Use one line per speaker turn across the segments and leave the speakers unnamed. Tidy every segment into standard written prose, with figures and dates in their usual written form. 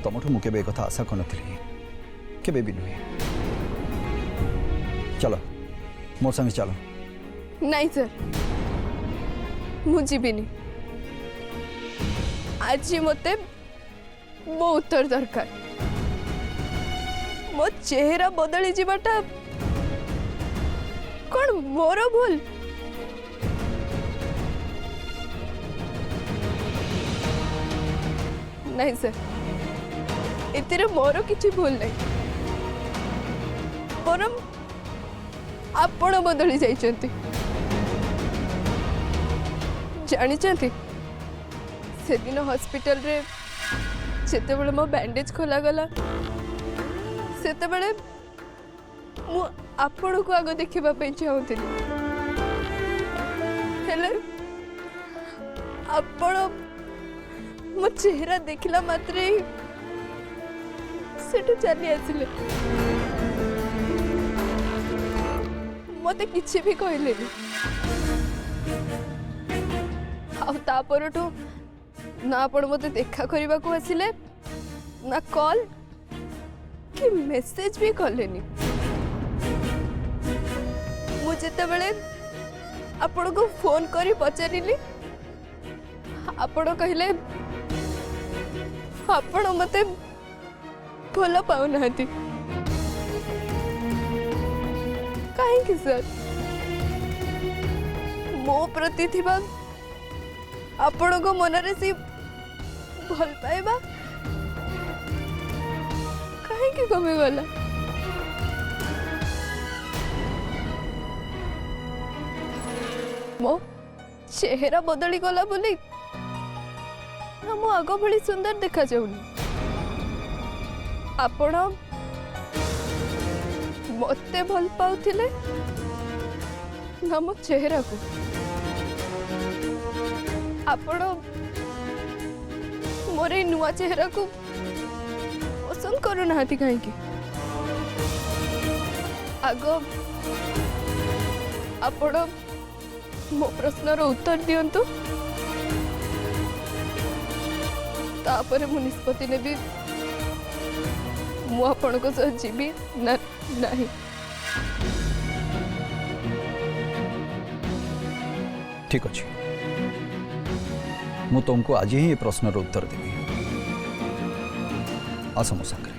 तुमठू मुझे ए कथा आशा कर केबे भी नुहे। चलो मोर संग चलो।
नहीं सर मुझे आज मते मो उत्तर दरकार। मो चेहरा बदली जीवाटा कौन मोर भूल? नहीं सर इतने मोर किसी भूल नहीं बरम आपण बदली जाइछंती। जानी से दिन हॉस्पिटल रे जेते बेले मो बैंडेज खोला गला सेते बेले मु आपण को आगो देखिबा पे चाहूतिली हेले आपण मो चेहरा देखला मात्रे सेठू चली आसिले मते किछि भी कहले आउटू ना आपण मते देखा करबा को आसिले ना कॉल कि मेसेज भी कलेनी। मु जेते बेले आपण को फोन करी पचारिली आपण कहले आपण मते भल पाउनाती कहीं सर मो प्रति थिबा आपण को मनरे सी भल पाइबा कहीं कमी गला? मो चेहरा बदली गला बोली ना मो आगो भली सुंदर देखा जाऊनी। आपण मते भल पाउथिले ना मो चेहरा को? आपण मोर नुआ चेहरा को पसंद करू ना कहीं आगो आपण मो प्रश्नर उत्तर दियंतु तापर मु निष्पत्ति नेबी मु आपण को सह जीवी ना नहीं।
ठीक अच्छे मु तुमको आज ही प्रश्नर उत्तर देवी। आस मो सागर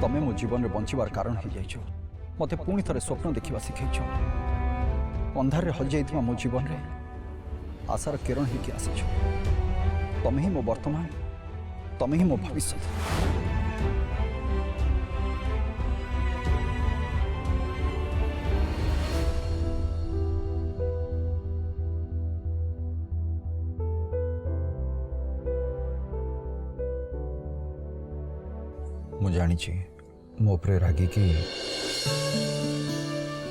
तमें मो जीवन में बंचवार कारण हो जाइछो। मते पुणी थरे स्वप्न देखिबा सिखैछो। अंधार रे हज जाइतिबा मो जीवन रे आशार किरण ही कि आसीछो। तमें ही मो वर्तमान तमें ही मो भविष्य। मु जानी मो उपरे रागी कि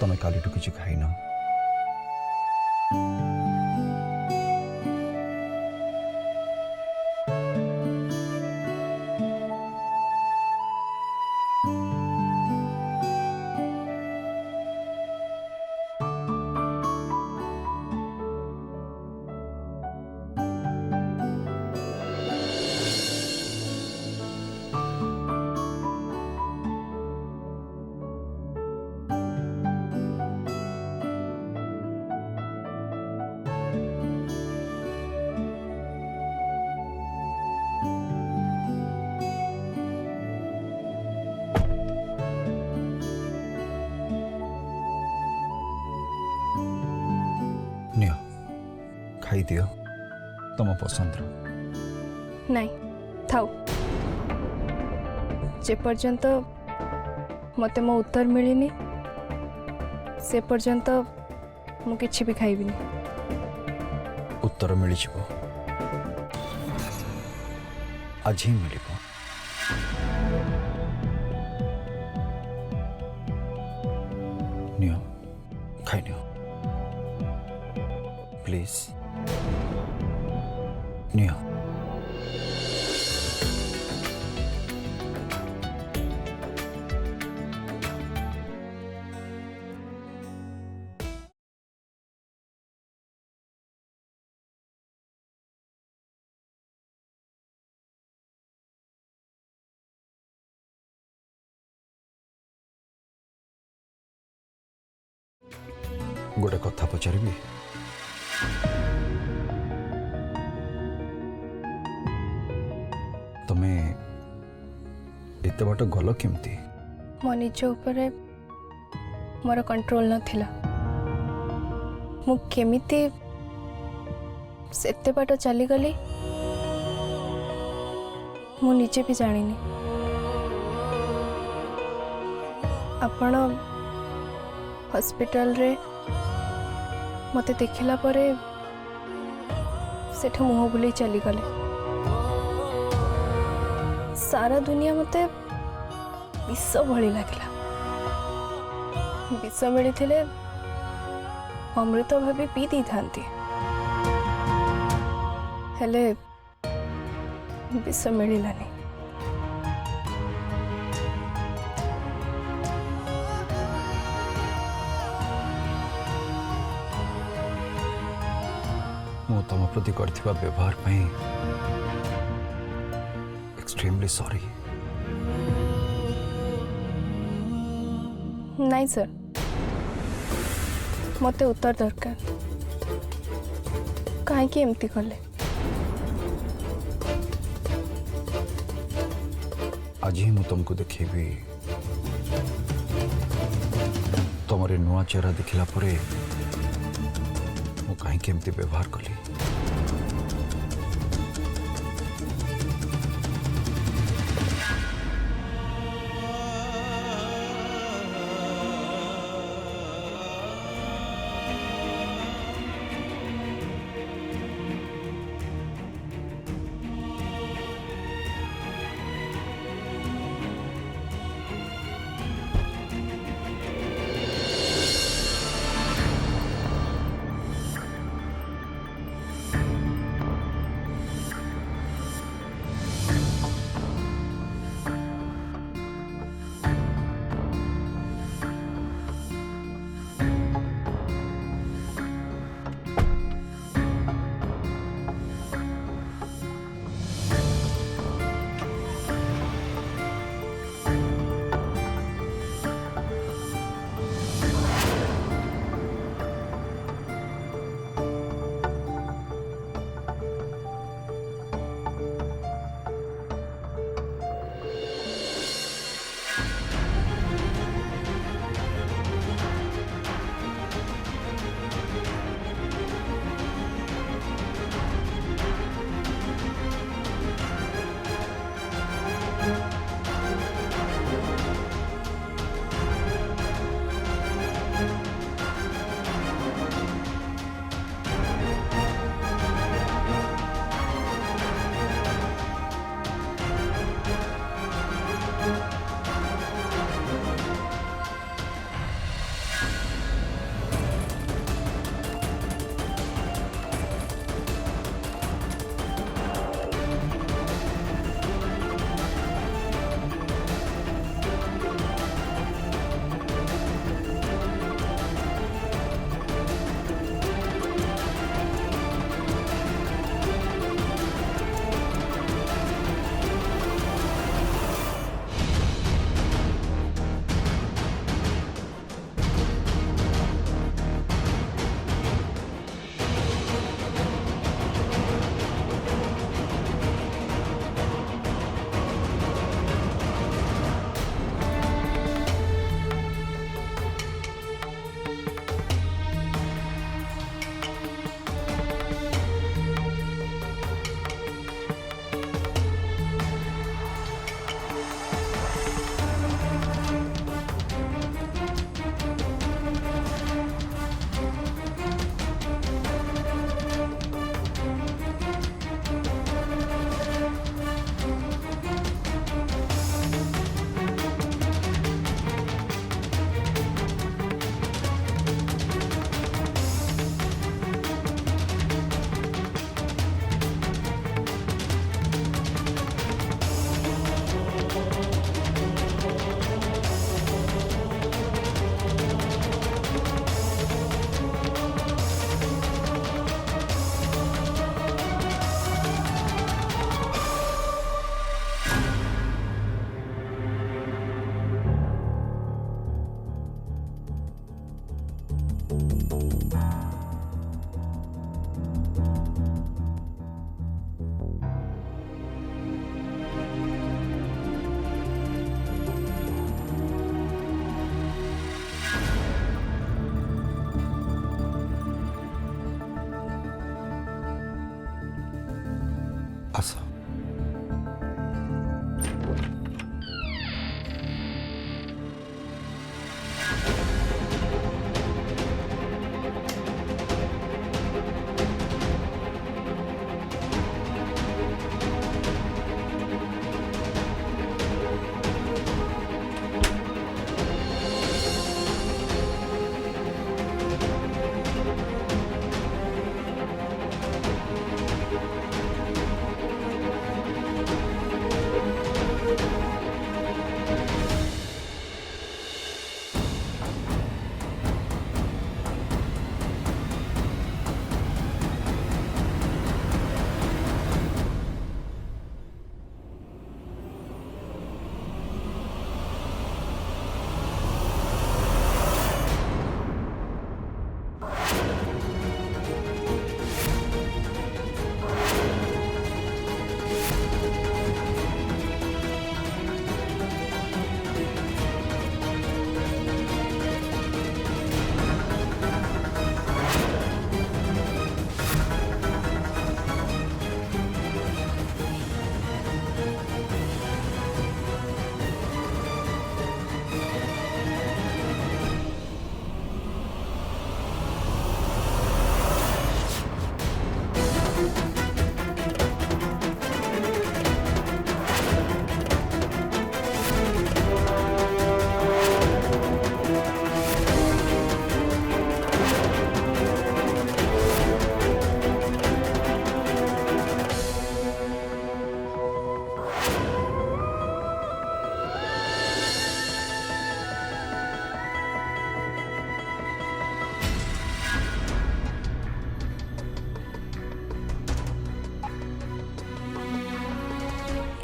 तमें कालीटू किसी खाई ना। दियो तुम पसंद
नहीं थाउ जे पर्यंत मते मो उत्तर मिलनी से पर्यंत मु किछि भी खाइबिनी।
उत्तर मिल आज ही मिल नियो खाई नियो प्लीज नियो। गोटे कथा पचारि तमे एत बाट गल केमती?
मो निज उपरे मोर कंट्रोल नथिला मु केमिति सेते बाट चली गली मु निजे भी जानिनी। आपण हॉस्पिटल रे मते देखिला परे सेठ मुह बुले चली गले। सारा दुनिया मते विष भली लगिला। विष मिली थिले अमृत भाभी पी दी थांती हेले विष मिलानी।
मु तुम प्रति करथिबा व्यवहार पई एक्सट्रीमली सॉरी।
नहीं सर मते उत्तर दरकार कहीं एमती कले।
आज ही मु तुमको देखेबी तुमरे नुआ चेहरा देखला परे मु कहीं केमती व्यवहार कली।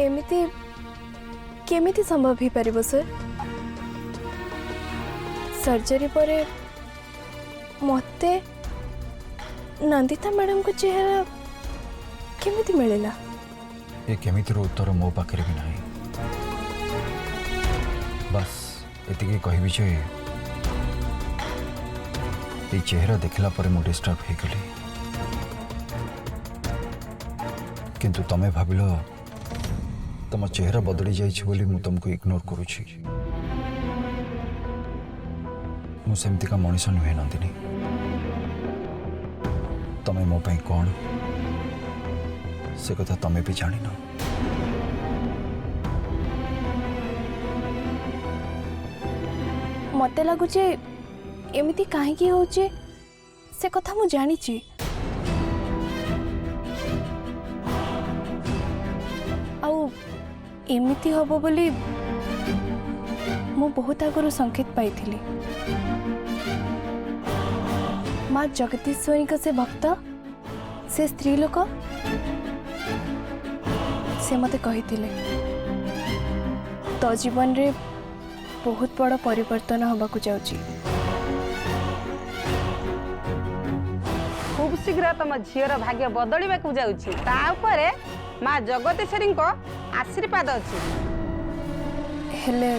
एमिति केमिति संभव ही पारिबो सर? सर्जरी परे मते नंदिता मैडम को चेहरा केमिति मिलेला?
ये केमितिर उत्तर मो पाखे भी नहीं। बस एतिके कहबी जे ये चेहरा देखला पर मु डिस्टर्ब हो गली, किंतु तमे भाविलो तुम चेहरा बदली जाइछि बोली मु तुमको इग्नोर करूछि। मु सेमती का मनीष नुहे नंदिनी। तमे मो पई कौन से कथा तमे भी जानी ना।
मते लगुचे एमिति काहेकि होचे से कथा मु जानिची। आउ एमिति हबो बोली मु बहुत आगुरु संकेत पाइथिली। माँ जगदीश्वरी का से भक्त से स्त्री लोक से मते कहिथिले तो जीवन रे बहुत बड़ परिवर्तन हबाकू जाउची।
खूब शीघ्र तुम झीर भाग्य बदलवाक जाऊँगी। तापरे माँ जगदीश्वरी आशीर्वाद अच्छी।
हेले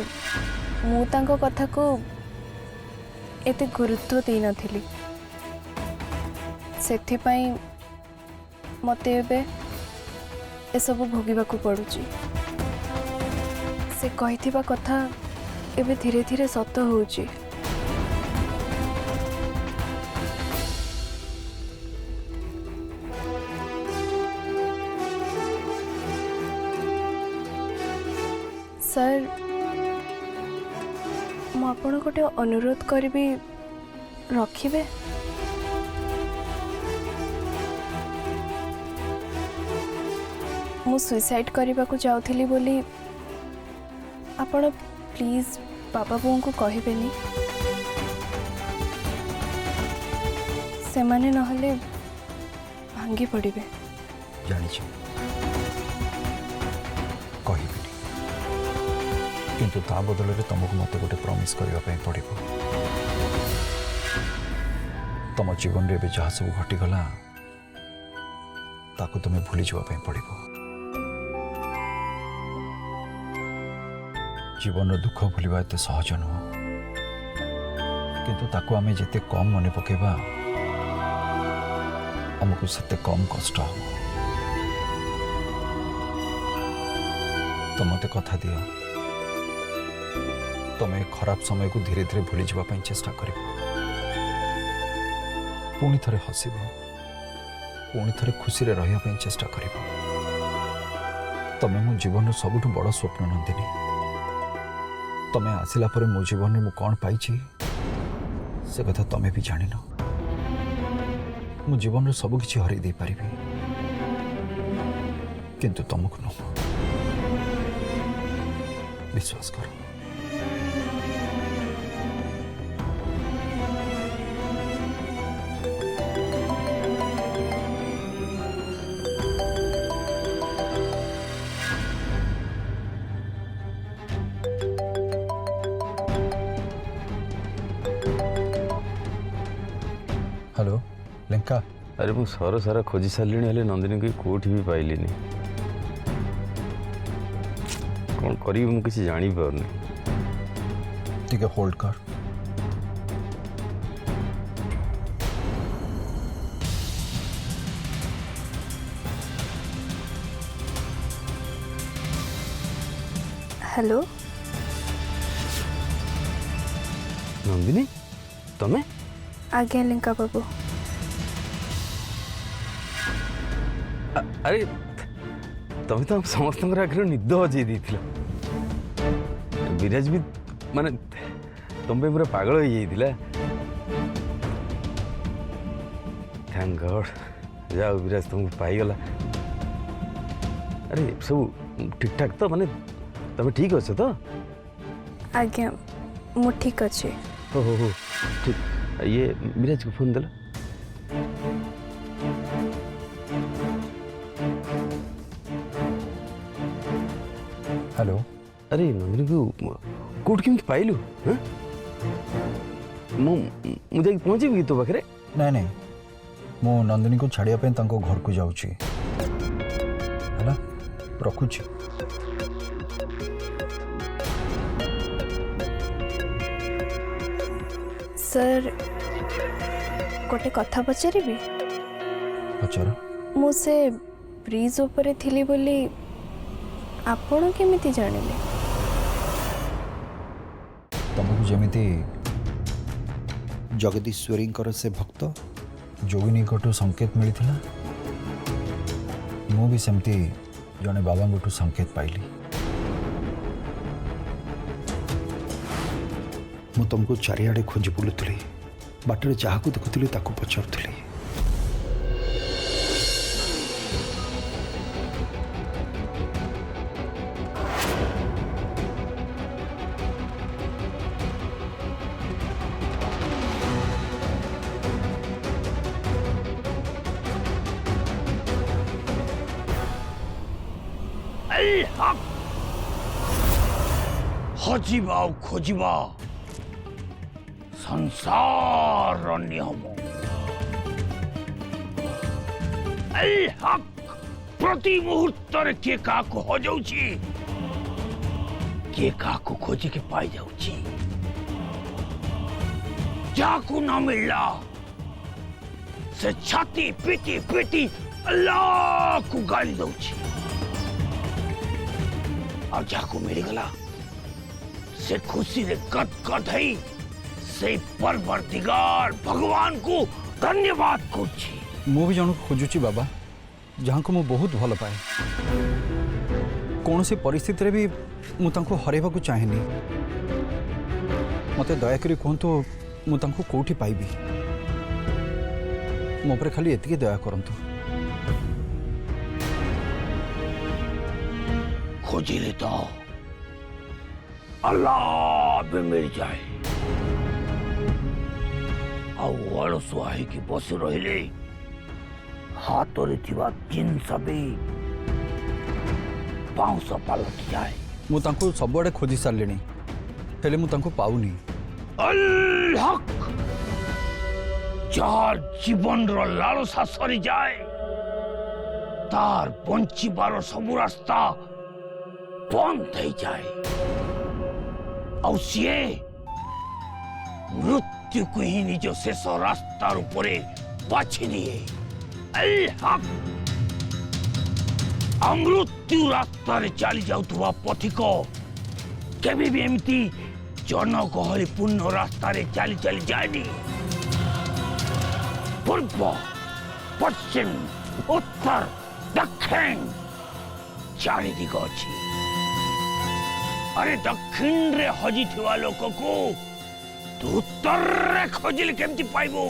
मु तांको कथा को एते गुरुत्व देई नथिली। सेथिपाई मते एबे ए सब भोगिबाकू पड़ुची। से कहिथिबा कथा एबे धीरे धीरे सत होउची। सर मु आपण गोटे अनुरोध करी रखिबे। मु सुइसाइड करने को जाऊली बोली आपण प्लीज बाबा बों को कहबेनी। से माने नहले भांगी पड़िबे।
जानी कहबी किंतु ता बदल में तुमको मत गोटे प्रॉमिस करने पड़ो। तुम जीवन रे जहाँ सब घटीगला ताको तुम्हें भूली जावाई पड़ो। जीवन दुख भूलवा एत सहज नुह, किंतु ताको आमे जेते कम मन पकेबा हमको सेते कम कष्ट हम। तो मते कथा दियो तुम्हें खराब समय को धीरे धीरे भूली जावाई चेष्टा कर। पुणी थरे हसब, पुणी थरे खुशी रे रहिया चेष्टा कर। तमें मो जीवन सबुठ बड़ स्वप्न नंदिनी। तमें आसिला परे मो जीवन में मु कौन पाइछि से कथा तमें भी जानि न। मो जीवन रे सब किछि हरै दे पारिबी, किंतु तुमको न। विश्वास कर। हेलो लंका।
अरे मु सर सारा खोजी सारे हेले नंदिनी को कोठी भी पाइली कौन करी मु किसी जानी पारनी।
ठीक है होल्ड कर।
हेलो
नंदिनी तमें?
आज्ञा लिंका बाबू।
अरे तमें तो समस्त आगे निद हजे देथिला। विराज भी माने तुम पे पूरा पागल हो जाइथिला। थैंक गॉड जाओ विराज तुमको पाईगला। अरे सब ठीक ठाक तो माने तमें ठीक अच्छे तो?
आज्ञा मु ठीक अच्छे।
हो ठीक। ये विराज को फोन दिला।
हेलो
अरे नंदिनी को कोट केमती पाइलु हाँ मुझे पहुंचेबी तो पाखे
नहीं नहीं मु नंदिनी को छाड़िया पे तांको घर को जाऊची हैला रखुची
सर गोटे कथा पचारिबी
पचार
मु से ब्रिज ऊपर थिली बोली आपण केमिति जानिले
तुमको जमीती जगदीश्वरी से भक्त जोगिनी कटू संकेत मिलता मु भी सेमती जने बाबा गोटू संकेत पाइली मु तुमको चारिआडे खोज बुलुली बाटर जहाँ को देखुली ताकू पचारुली
हजिबा खोजिबा संसार नियम हक प्रति मुहूर्त किए क्या हजाऊची किए क्या खोजिक पाई जाऊची जाकू न मिलला से छाती पीटी पीटी अल्लाह को गाली दउची और जाकू मिलगला से खुशी रे कद कद है से परवरदिगार भगवान को धन्यवाद करछि
मु भी जन खोजुची बाबा जहाँ को मु बहुत भल पाए कौन सी परिस्थिति रे भी मु तांको हरेबा को चाहेनी मते दया करी कहंतु मु तांको कोठी पाइबी मो पर खाली एतिके दया करंतु
खोजिले तो अल्लाह भी मिल जाए अलसुआ कि बस रहिले हाथ जिनस भी पाउस पलट जाए
मु तांको सबआडे खोजी सारलेनी हेले मु तांको पाउनी
अल्लाह जार जीवन रो लालसा सरी जाए तार बंचिबार सबु रास्ता बंद हो जाए और सीए मृत्यु को ही निज शेष रास्ता उपरे बाछि दिए अमृत्यु रास्ता रे चली जाउथुवा पथिक केबे भी एमती जनगहली पूर्ण रास्ता रे चली चली जाएनी पूर्व पश्चिम उत्तर दक्षिण चारि दिग अछि अरे दक्षिण रे हजी थिवा लोक को तू उत्तर रे खोजिल केमती पाइबो